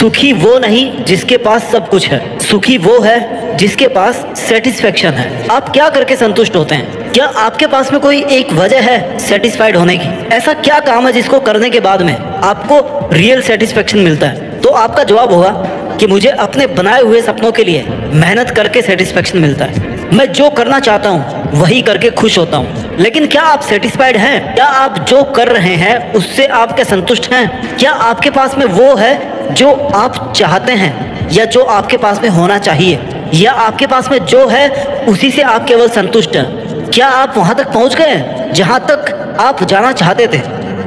सुखी वो नहीं जिसके पास सब कुछ है, सुखी वो है जिसके पास सेटिस्फेक्शन है। आप क्या करके संतुष्ट होते हैं? क्या आपके पास में कोई एक वजह है सेटिस्फाइड होने की? ऐसा क्या काम है जिसको करने के बाद में आपको रियल सेटिस्फेक्शन मिलता है? तो आपका जवाब होगा कि मुझे अपने बनाए हुए सपनों के लिए मेहनत करके सेटिस्फेक्शन मिलता है। मैं जो करना चाहता हूँ वही करके खुश होता हूँ। लेकिन क्या आप सेटिस्फाइड हैं? क्या आप जो कर रहे हैं उससे आप क्या संतुष्ट हैं? क्या आपके पास में वो है जो आप चाहते हैं, या जो आपके पास में होना चाहिए, या आपके पास में जो है उसी से आप केवल संतुष्ट हैं? क्या आप वहां तक पहुंच गए जहां तक आप जाना चाहते थे?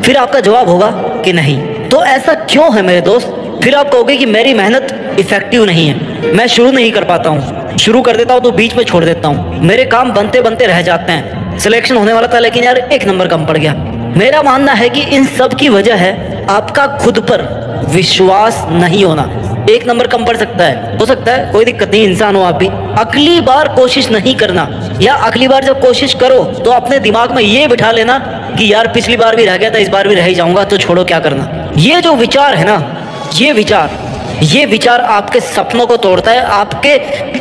फिर आपका जवाब होगा कि नहीं। तो ऐसा क्यों है मेरे दोस्त? फिर आप कहोगे कि मेरी मेहनत इफेक्टिव नहीं है, मैं शुरू नहीं कर पाता हूँ, शुरू कर देता हूँ तो बीच में छोड़ देता हूँ, मेरे काम बनते बनते रह जाते हैं, सिलेक्शन होने वाला था लेकिन यार 1 नंबर कम पड़ गया। मेरा मानना है कि इन सब की वजह है आपका खुद पर विश्वास नहीं होना। 1 नंबर कम पड़ सकता है, हो सकता है, कोई दिक्कत नहीं, इंसान हो आप भी। अगली बार कोशिश नहीं करना, या अगली बार जब कोशिश करो तो अपने दिमाग में ये बिठा लेना कि यार पिछली बार भी रह गया था, इस बार भी रह ही जाऊंगा, तो छोड़ो क्या करना। ये जो विचार है ना, ये विचार आपके सपनों को तोड़ता है,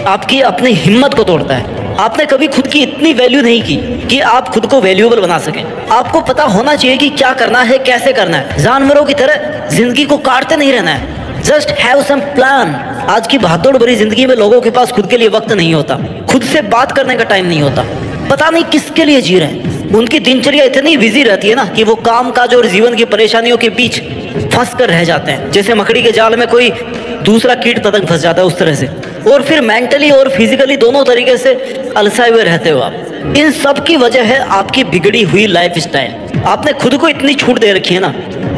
आपकी अपनी हिम्मत को तोड़ता है। आपने कभी खुद की इतनी वैल्यू नहीं की कि आप खुद को वैल्यूएबल बना सकें। आपको पता होना चाहिए कि क्या करना है, कैसे करना है। जानवरों की तरह जिंदगी को काटते नहीं रहना है। Just have some plan. आज की भागदौड़ भरी जिंदगी में लोगों के पास खुद के लिए वक्त नहीं होता, खुद से बात करने का टाइम नहीं होता, पता नहीं किसके लिए जी रहे हैं। उनकी दिनचर्या इतनी बिजी रहती है ना कि वो काम काज और जीवन की परेशानियों के बीच फंस कर रह जाते हैं, जैसे मकड़ी के जाल में कोई दूसरा कीट पतंग फंस जाता है उस तरह से। और फिर मेंटली और फिजिकली दोनों तरीके से अलसाए हुए रहते हो आप। इन सब की वजह है आपकी बिगड़ी हुई लाइफ स्टाइल। आपने खुद को इतनी छूट दे रखी है ना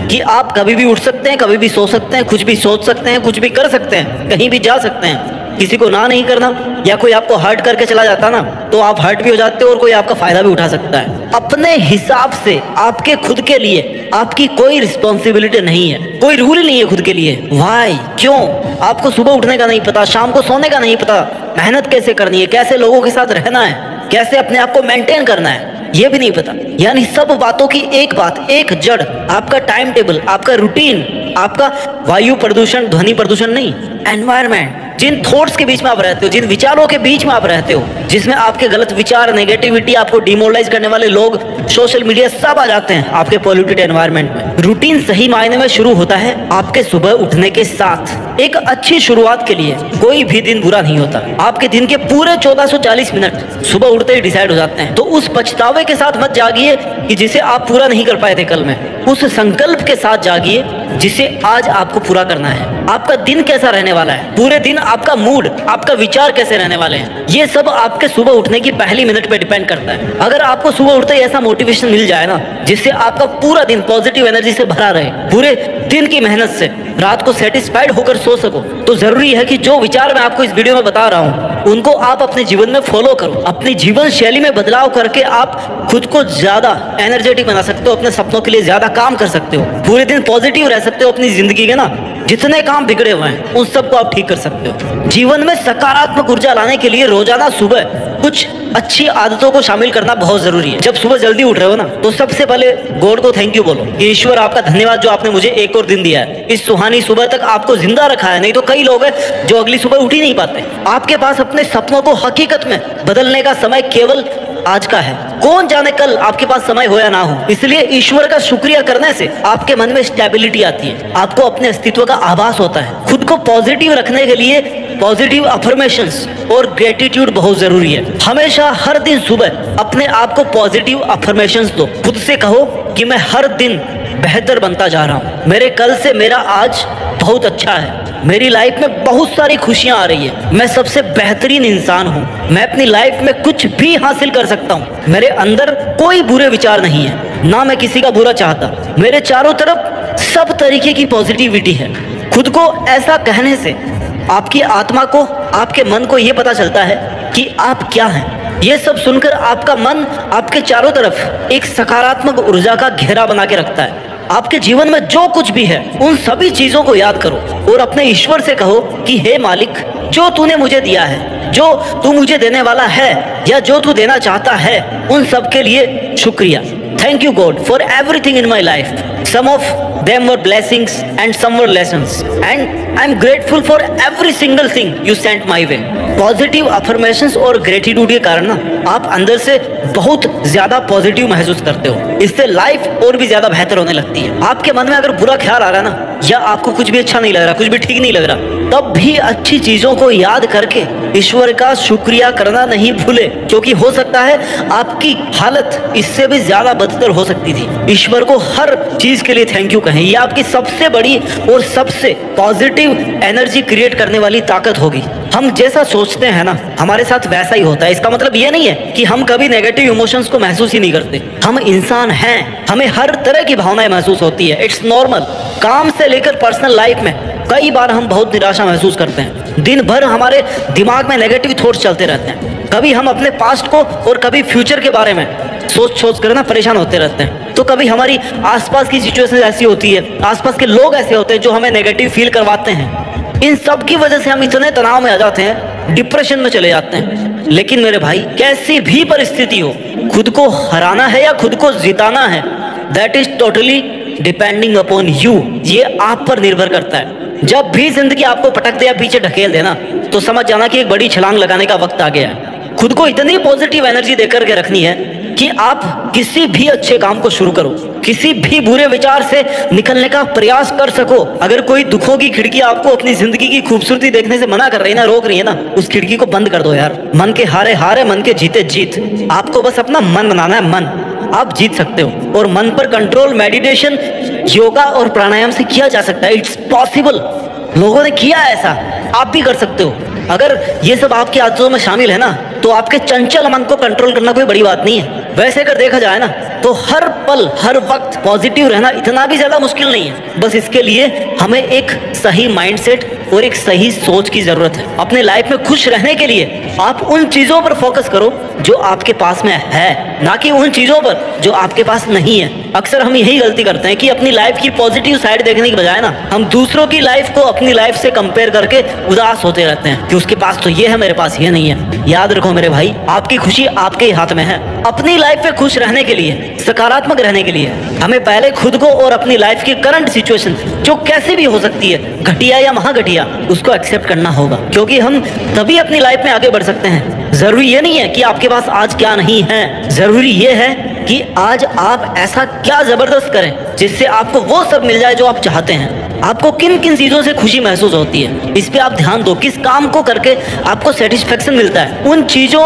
कि आप कभी भी उठ सकते हैं, कभी भी सो सकते हैं, कुछ भी सोच सकते हैं, कुछ भी कर सकते हैं, कहीं भी जा सकते हैं। किसी को ना नहीं करना, या कोई आपको हर्ट करके चला जाता ना तो आप हर्ट भी हो जाते हो और कोई आपका फायदा भी उठा सकता है। अपने हिसाब से आपके खुद के लिए आपकी कोई रिस्पॉन्सिबिलिटी नहीं है, कोई रूल नहीं है खुद के लिए। वाई? क्यों? आपको सुबह उठने का नहीं पता, शाम को सोने का नहीं पता, मेहनत कैसे करनी है, कैसे लोगों के साथ रहना है, कैसे अपने आप को मेंटेन करना है, ये भी नहीं पता। यानी सब बातों की एक बात, एक जड़, आपका टाइम टेबल, आपका रूटीन, आपका वायु प्रदूषण, ध्वनि प्रदूषण नहीं, एनवायरमेंट। जिन थॉट्स के बीच में आप रहते हो, जिन विचारों के बीच में आप रहते हो, जिसमें आपके गलत विचार, नेगेटिविटी, आपको डिमोरलाइज करने वाले लोग, सोशल मीडिया, सब आ जाते हैं आपके पॉल्यूटेड एनवायरनमेंट में। रूटीन सही मायने में शुरू होता है आपके सुबह उठने के साथ। एक अच्छी शुरुआत के लिए कोई भी दिन बुरा नहीं होता। आपके दिन के पूरे 1440 मिनट सुबह उठते ही डिसाइड हो जाते हैं। तो उस पछतावे के साथ मत जागिए कि जिसे आप पूरा नहीं कर पाए थे कल में, उस संकल्प के साथ जागिए जिसे आज आपको पूरा करना है। आपका दिन कैसा रहने वाला है, पूरे दिन आपका मूड, आपका विचार कैसे रहने वाले हैं, ये सब आपके सुबह उठने की पहली मिनट पे डिपेंड करता है। अगर आपको सुबह उठते ही ऐसा मोटिवेशन मिल जाए ना जिससे आपका पूरा दिन पॉजिटिव एनर्जी से भरा रहे, पूरे दिन की मेहनत से रात को सेटिस्फाइड होकर सो सको, तो जरूरी है कि जो विचार मैं आपको इस वीडियो में बता रहा हूँ उनको आप अपने जीवन में फॉलो करो। अपनी जीवन शैली में बदलाव करके आप खुद को ज्यादा एनर्जेटिक बना सकते हो, अपने सपनों के लिए ज्यादा काम कर सकते हो, पूरे दिन पॉजिटिव रह सकते हो। अपनी जिंदगी के ना जितने काम बिगड़े हुए हैं उन सबको आप ठीक कर सकते हो। जीवन में सकारात्मक ऊर्जा लाने के लिए रोजाना सुबह कुछ अच्छी आदतों को शामिल करना बहुत जरूरी है। जब सुबह जल्दी उठ रहे हो ना तो सबसे पहले गॉड को थैंक यू बोलो कि ईश्वर आपका धन्यवाद जो आपने मुझे एक और दिन दिया है, इस सुहानी सुबह तक आपको जिंदा रखा है। नहीं तो कई लोग हैं जो अगली सुबह उठ ही नहीं पाते। आपके पास अपने सपनों को हकीकत में बदलने का समय केवल आज का है, कौन जाने कल आपके पास समय हो या ना हो। इसलिए ईश्वर का शुक्रिया करने से आपके मन में स्टेबिलिटी आती है, आपको अपने अस्तित्व का आभास होता है। खुद को पॉजिटिव रखने के लिए पॉजिटिव अफर्मेशंस और ग्रेटिट्यूड बहुत जरूरी है। हमेशा हर दिन सुबह अपने आप को पॉजिटिव अफर्मेशंस दो। खुद से कहो कि मैं हर दिन बेहतर बनता जा रहा हूँ, मेरे कल से मेरा आज बहुत अच्छा है, मेरी लाइफ में बहुत सारी खुशियां आ रही है, मैं सबसे बेहतरीन इंसान हूँ, मैं अपनी लाइफ में कुछ भी हासिल कर सकता हूँ, मेरे अंदर कोई बुरे विचार नहीं है, ना मैं किसी का बुरा चाहता, मेरे चारों तरफ सब तरीके की पॉजिटिविटी है। खुद को ऐसा कहने से आपकी आत्मा को, आपके मन को ये पता चलता है कि आप क्या हैं। ये सब सुनकर आपका मन आपके चारों तरफ एक सकारात्मक ऊर्जा का घेरा बना के रखता है। आपके जीवन में जो कुछ भी है उन सभी चीजों को याद करो और अपने ईश्वर से कहो कि हे मालिक, जो तूने मुझे दिया है, जो तू मुझे देने वाला है या जो तू देना चाहता है, उन सब के लिए शुक्रिया। Thank you God for everything in my life. Some of Them were blessings and some were lessons. And I'm grateful for every single thing you sent my way. Positive affirmations और ग्रेटिट्यूड के कारण ना आप अंदर से बहुत ज्यादा positive महसूस करते हो। इससे लाइफ और भी ज्यादा बेहतर होने लगती है। आपके मन में अगर बुरा ख्याल आ रहा है ना, या आपको कुछ भी अच्छा नहीं लग रहा, कुछ भी ठीक नहीं लग रहा, तब भी अच्छी चीजों को याद करके ईश्वर का शुक्रिया करना नहीं भूले, क्योंकि हो सकता है आपकी हालत इससे भी ज्यादा बदतर हो सकती थी। ईश्वर को हर चीज के लिए थैंक यू कहें। ये आपकी सबसे बड़ी और सबसे पॉजिटिव एनर्जी क्रिएट करने वाली ताकत होगी। हम जैसा सोचते हैं ना, हमारे साथ वैसा ही होता है। इसका मतलब ये नहीं है कि हम कभी नेगेटिव इमोशंस को महसूस ही नहीं करते। हम इंसान हैं, हमें हर तरह की भावनाएं महसूस होती है। It's normal. काम से लेकर पर्सनल लाइफ में कई बार हम बहुत निराशा महसूस करते हैं। दिन भर हमारे दिमाग में नेगेटिव थॉट्स चलते रहते हैं। कभी हम अपने पास्ट को और कभी फ्यूचर के बारे में सोच कर ना परेशान होते रहते हैं। तो कभी हमारी आसपास की सिचुएशन ऐसी होती है, आसपास के लोग ऐसे होते हैं जो हमें नेगेटिव फील करवाते हैं। इन सब की वजह से हम इतने तनाव में आ जाते हैं, डिप्रेशन में चले जाते हैं। लेकिन मेरे भाई, कैसी भी परिस्थिति हो, खुद को हराना है या खुद को जिताना है, that is totally depending upon you. ये आप पर निर्भर करता है। जब भी जिंदगी आपको पटक दे या पीछे ढकेल देना, तो समझ जाना कि एक बड़ी छलांग लगाने का वक्त आ गया है। खुद को इतनी पॉजिटिव एनर्जी देकर के रखनी है कि आप किसी भी अच्छे काम को शुरू करो, किसी भी बुरे विचार से निकलने का प्रयास कर सको। अगर कोई दुखों की खिड़की आपको अपनी जिंदगी की खूबसूरती देखने से मना कर रही है ना, रोक रही है ना, उस खिड़की को बंद कर दो यार। मन के हारे हारे, मन के जीते जीत। आपको बस अपना मन बनाना है। मन आप जीत सकते हो, और मन पर कंट्रोल मेडिटेशन, योगा और प्राणायाम से किया जा सकता है। It's possible. लोगों ने किया है ऐसा, आप भी कर सकते हो। अगर ये सब आपकी आदतों में शामिल है ना, तो आपके चंचल मन को कंट्रोल करना कोई बड़ी बात नहीं है। वैसे अगर देखा जाए ना, तो हर पल हर वक्त पॉजिटिव रहना इतना भी ज्यादा मुश्किल नहीं है। बस इसके लिए हमें एक सही माइंडसेट और एक सही सोच की जरूरत है। अपने लाइफ में खुश रहने के लिए आप उन चीजों पर फोकस करो जो आपके पास में है, ना कि उन चीजों पर जो आपके पास नहीं है। अक्सर हम यही गलती करते हैं कि अपनी लाइफ की पॉजिटिव साइड देखने की बजाय ना, हम दूसरों की लाइफ को अपनी लाइफ से कंपेयर करके उदास होते रहते हैं कि उसके पास तो ये है, मेरे पास ये नहीं है। याद रखो मेरे भाई, आपकी खुशी आपके ही हाथ में है। अपनी लाइफ में खुश रहने के लिए, सकारात्मक रहने के लिए, हमें पहले खुद को और अपनी लाइफ की करंट सिचुएशन, जो कैसी भी हो सकती है, घटिया या महाघटिया, उसको एक्सेप्ट करना होगा, क्योंकि हम तभी अपनी लाइफ में आगे बढ़ सकते हैं। जरूरी ये नहीं है कि आपके पास आज क्या नहीं है, जरूरी ये है कि आज आप ऐसा क्या जबरदस्त करें जिससे आपको वो सब मिल जाए जो आप चाहते हैं। आपको किन किन चीजों से खुशी महसूस होती है, इस पे आप ध्यान दो। किस काम को करके आपको सेटिस्फेक्शन मिलता है, उन चीजों,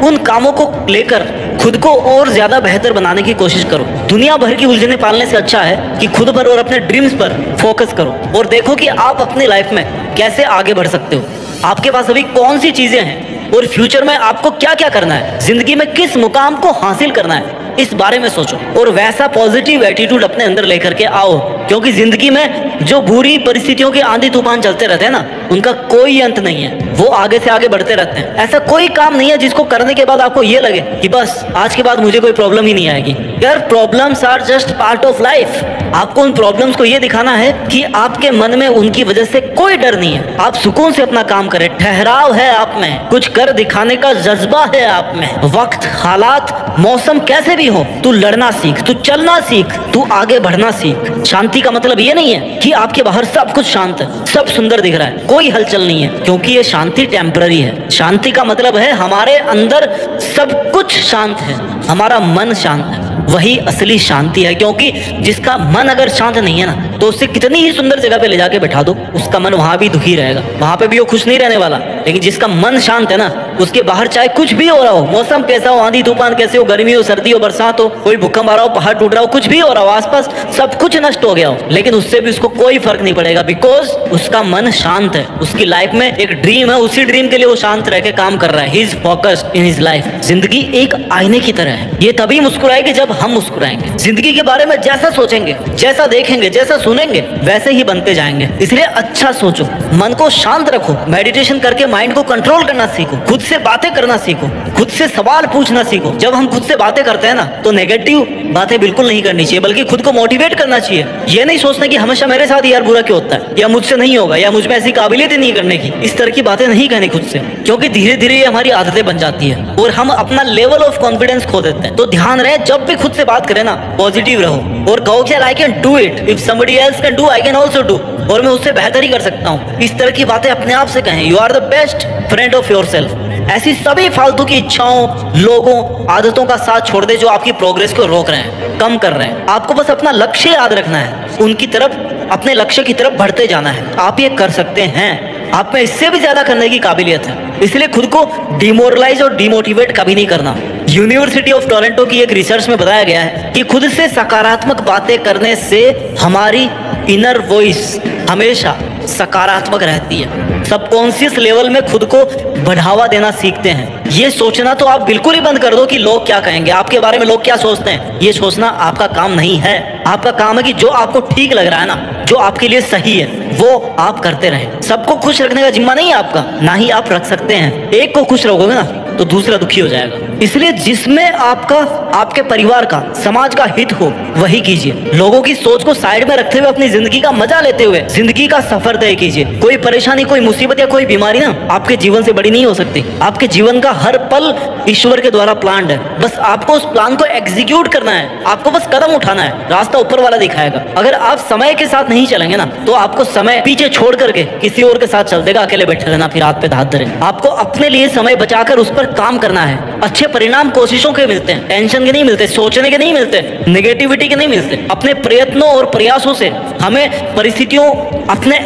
उन कामों को लेकर खुद को और ज्यादा बेहतर बनाने की कोशिश करो। दुनिया भर की उलझने पालने से अच्छा है कि खुद पर और अपने ड्रीम्स पर फोकस करो और देखो कि आप अपनी लाइफ में कैसे आगे बढ़ सकते हो। आपके पास अभी कौन सी चीजें हैं और फ्यूचर में आपको क्या क्या करना है, जिंदगी में किस मुकाम को हासिल करना है, इस बारे में सोचो और वैसा पॉजिटिव एटीट्यूड अपने अंदर लेकर के आओ। क्योंकि जिंदगी में जो बुरी परिस्थितियों के आंधी तूफान चलते रहते हैं ना, उनका कोई अंत नहीं है, वो आगे से आगे बढ़ते रहते हैं। ऐसा कोई काम नहीं है जिसको करने के बाद आपको ये लगे कि बस आज के बाद मुझे कोई प्रॉब्लम ही नहीं आएगी। यार, problems are just part of life. आपको उन प्रॉब्लम्स को ये दिखाना है कि आपके मन में उनकी वजह से कोई डर नहीं है। आप सुकून से अपना काम करें, ठहराव है आप में, कुछ कर दिखाने का जज्बा है आप में। वक्त, हालात, मौसम कैसे भी हो, तू लड़ना सीख, तू चलना सीख, तू आगे बढ़ना सीख। शांति का मतलब ये नहीं है कि आपके बाहर सब कुछ शांत है, सब सुंदर दिख रहा है, कोई हलचल नहीं है, क्योंकि ये शांति टेम्पररी है। शांति का मतलब है हमारे अंदर सब कुछ शांत है, हमारा मन शांत है, वही असली शांति है। क्योंकि जिसका मन अगर शांत नहीं है ना, तो उसे कितनी ही सुंदर जगह पे ले जाके बैठा दो, उसका मन वहां भी दुखी रहेगा, वहां पे भी वो खुश नहीं रहने वाला। लेकिन जिसका मन शांत है ना, उसके बाहर चाहे कुछ भी हो रहा हो, मौसम कैसा हो, आंधी तूफान कैसे हो, गर्मी हो, सर्दी हो, बरसात हो, कोई भूकंप आ रहा हो, पहाड़ टूट रहा हो, कुछ भी हो रहा हो, आसपास सब कुछ नष्ट हो गया हो, लेकिन उससे भी उसको कोई फर्क नहीं पड़ेगा, बिकॉज उसका मन शांत है। उसकी लाइफ में एक ड्रीम है, उसी ड्रीम के लिए वो शांत रह के काम कर रहा है। He is focused in his life. जिंदगी एक आईने की तरह है, ये तभी मुस्कुराएगी जब हम मुस्कुराएंगे। जिंदगी के बारे में जैसा सोचेंगे, जैसा देखेंगे, जैसा सुनेंगे, वैसे ही बनते जाएंगे। इसलिए अच्छा सोचो, मन को शांत रखो, मेडिटेशन करके माइंड को कंट्रोल करना सीखो, खुद से बातें करना सीखो, खुद से सवाल पूछना सीखो। जब हम खुद से बातें करते हैं ना, तो नेगेटिव बातें बिल्कुल नहीं करनी चाहिए, बल्कि खुद को मोटिवेट करना चाहिए। ये नहीं सोचना कि हमेशा मेरे साथ यार बुरा क्यों होता है, या मुझसे नहीं होगा, या मुझ में ऐसी काबिलियत ही नहीं करने की। इस तरह की बातें नहीं कहनी खुद से, क्योंकि धीरे धीरे ये हमारी आदतें बन जाती है और हम अपना लेवल ऑफ कॉन्फिडेंस खो देते हैं। तो ध्यान रहे, जब भी खुद से बात करें ना, पॉजिटिव रहो और कहो कि I can do it if somebody somebody else can do, I can also do, और मैं उससे बेहतर ही कर सकता हूँ। इस तरह की बातें अपने आप से कहें। You are the best friend of yourself। ऐसी सभी फालतू की इच्छाओं, लोगों, आदतों का साथ छोड़ दे जो आपकी प्रोग्रेस को रोक रहे हैं, कम कर रहे हैं। आपको बस अपना लक्ष्य याद रखना है, उनकी तरफ, अपने लक्ष्य की तरफ बढ़ते जाना है। आप ये कर सकते हैं, आप में इससे भी ज्यादा करने की काबिलियत है। इसलिए खुद को डिमोरलाइज और डिमोटिवेट कभी नहीं करना। यूनिवर्सिटी ऑफ टोरंटो की एक रिसर्च में बताया गया है कि खुद से सकारात्मक बातें करने से हमारी इनर वॉइस हमेशा सकारात्मक रहती है। सबकॉन्शियस लेवल में खुद को बढ़ावा देना सीखते हैं। ये सोचना तो आप बिल्कुल ही बंद कर दो कि लोग क्या कहेंगे, आपके बारे में लोग क्या सोचते हैं। ये सोचना आपका काम नहीं है। आपका काम है कि जो आपको ठीक लग रहा है ना, जो आपके लिए सही है, वो आप करते रहें। सबको खुश रखने का जिम्मा नहीं है आपका, ना ही आप रख सकते हैं। एक को खुश रखोगे ना तो दूसरा दुखी हो जाएगा। इसलिए जिसमें आपका, आपके परिवार का, समाज का हित हो वही कीजिए। लोगों की सोच को साइड में रखते हुए अपनी जिंदगी का मजा लेते हुए जिंदगी का सफर तय कीजिए। कोई परेशानी, कोई मुसीबत या कोई बीमारी ना आपके जीवन से बड़ी नहीं हो सकती। आपके जीवन का हर पल ईश्वर के द्वारा प्लान्ड है। बस आपको उस प्लान को एग्जीक्यूट करना है, आपको बस कदम उठाना है। रास्ता ऊपर वाला दिखाएगा। अगर आप समय के साथ नहीं चलेंगे ना तो आपको समय पीछे छोड़ करके किसी और के साथ चल देगा। अकेले बैठे रहना, फिर हाथ पे हाथ धरे। आपको अपने लिए समय बचाकर उस पर काम करना है। अच्छे परिणाम कोशिशों के मिलते हैं, टेंशन के नहीं मिलते, सोचने के नहीं मिलते, नेगेटिविटी के नहीं मिलते। अपने प्रयत्नों और प्रयासों से हमें परिस्थितियों, अपने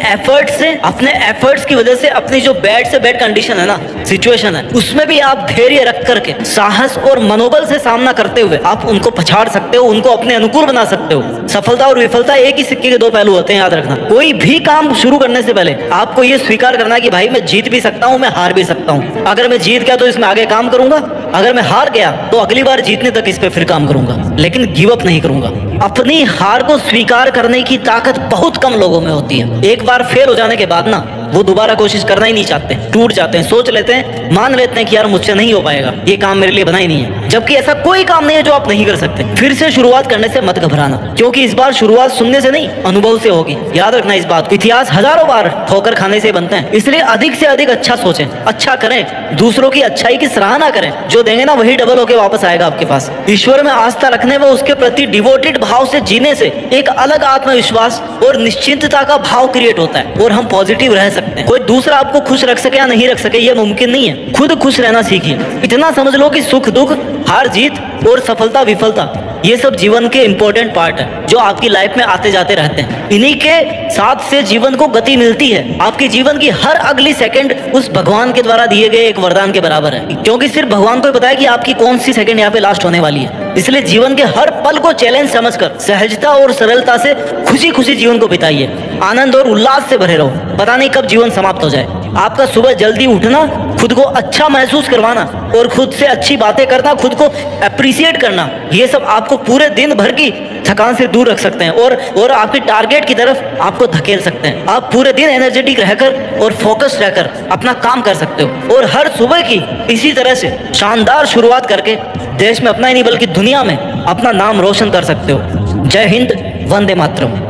एफर्ट्स की वजह से अपनी जो बैड से बैड कंडीशन है ना, सिचुएशन है, उसमें भी आप धैर्य रख करके, साहस और मनोबल से सामना करते हुए आप उनको पछाड़ सकते हो, उनको अपने अनुकूल बना सकते हो। सफलता और विफलता एक ही सिक्के के दो पहलू होते हैं, याद रखना। कोई भी काम शुरू करने से पहले आपको ये स्वीकार करना है कि भाई मैं जीत भी सकता हूँ, मैं हार भी सकता हूँ। अगर मैं जीत गया तो इसमें आगे काम करूंगा, अगर मैं हार गया तो अगली बार जीतने तक इस पे फिर काम करूंगा, लेकिन गिव अप नहीं करूंगा। अपनी हार को स्वीकार करने की ताकत बहुत कम लोगों में होती है। एक बार फेल हो जाने के बाद ना वो दोबारा कोशिश करना ही नहीं चाहते, टूट जाते हैं, सोच लेते हैं, मान लेते हैं कि यार मुझसे नहीं हो पाएगा, ये काम मेरे लिए बना ही नहीं है। जबकि ऐसा कोई काम नहीं है जो आप नहीं कर सकते। फिर से शुरुआत करने से मत घबराना, क्योंकि इस बार शुरुआत सुनने से नहीं, अनुभव से होगी। याद रखना इस बात। इतिहास हजारों बार ठोकर खाने से बनते हैं। इसलिए अधिक से अधिक अच्छा सोचें, अच्छा करें, दूसरों की अच्छाई की सराहना करें। जो देंगे ना वही डबल होके वापस आएगा आपके पास। ईश्वर में आस्था रखने व उसके प्रति डिवोटेड भाव से जीने से एक अलग आत्मविश्वास और निश्चिंतता का भाव क्रिएट होता है और हम पॉजिटिव रह सकते हैं। कोई दूसरा आपको खुश रख सके या नहीं रख सके ये मुमकिन नहीं है। खुद खुश रहना सीखिए। इतना समझ लो कि सुख दुख, हार जीत और सफलता विफलता ये सब जीवन के इंपॉर्टेंट पार्ट है जो आपकी लाइफ में आते जाते रहते हैं। इन्हीं के साथ से जीवन को गति मिलती है। आपके जीवन की हर अगली सेकंड उस भगवान के द्वारा दिए गए एक वरदान के बराबर है, क्योंकि सिर्फ भगवान को ही पता है कि आपकी कौन सी सेकंड यहाँ पे लास्ट होने वाली है। इसलिए जीवन के हर पल को चैलेंज समझकर सहजता और सरलता से खुशी खुशी जीवन को बिताइए। आनंद और उल्लास से भरे रहो। पता नहीं कब जीवन समाप्त हो जाए। आपका सुबह जल्दी उठना, खुद को अच्छा महसूस करवाना और खुद से अच्छी बातें करना, खुद को अप्रिशिएट करना, ये सब आपको पूरे दिन भर की थकान से दूर रख सकते हैं और आपके टारगेट की तरफ आपको धकेल सकते हैं। आप पूरे दिन एनर्जेटिक रहकर और फोकस रहकर अपना काम कर सकते हो और हर सुबह की इसी तरह से शानदार शुरुआत करके देश में अपना ही नहीं बल्कि दुनिया में अपना नाम रोशन कर सकते हो। जय हिंद, वंदे मातरम।